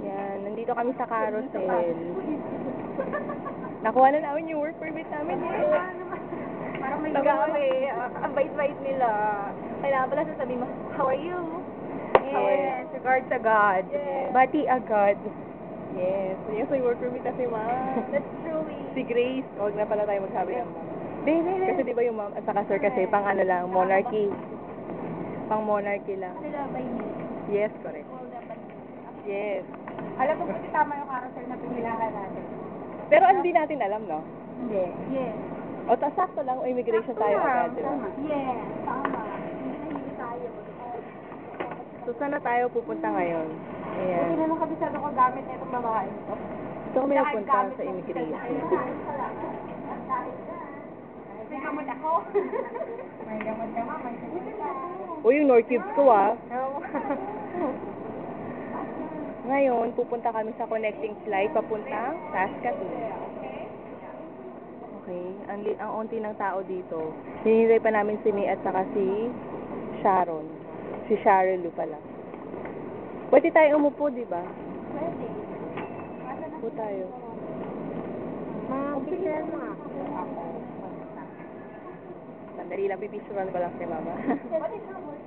Yan, nandito kami sa carousel. Nakuha na namin yung work permit namin eh. Parang may gabi. Ang bait-bait nila. Kailangan pala sasabihin mo, how are you? Yes, regards to God. Yes. Bati agad. Yes. Yes, may work permit na si ma'am. That's truly. Si Grace. Huwag na pala tayo magsabi ng ma'am. Kasi di ba yung ma'am at saka sir kasi pang ano lang, monarchy. Pang monarchy lang. Sila by me. Yes, correct. Yes. Alam ko kasi tama yung carousel na pinilahan natin. Pero hindi natin alam, no? Hindi. Yes. O, sakto lang, immigration tayo agad, di ba? Yes. Tama. Hindi tayo. So, saan na tayo pupunta ngayon? Buti Ayan. naman kabisado ko gamit na itong babae ito. Ito kami napunta sa immigration. May gamot ako. May gamot ka ma, may gamot ka. Uy, yung North Cubes ko, ah. Ngayon, pupunta kami sa connecting flight papuntang Saskatoon. Okay, ang unti ng tao dito. Hinihintay pa namin si May at saka si Sharon. Si Sharon Lu pala. Pwede tayo umupo, di ba? Pwede. Upo tayo. Picture mo nga. Sandali lang, pipicturean ko lang si Mama. What is your work?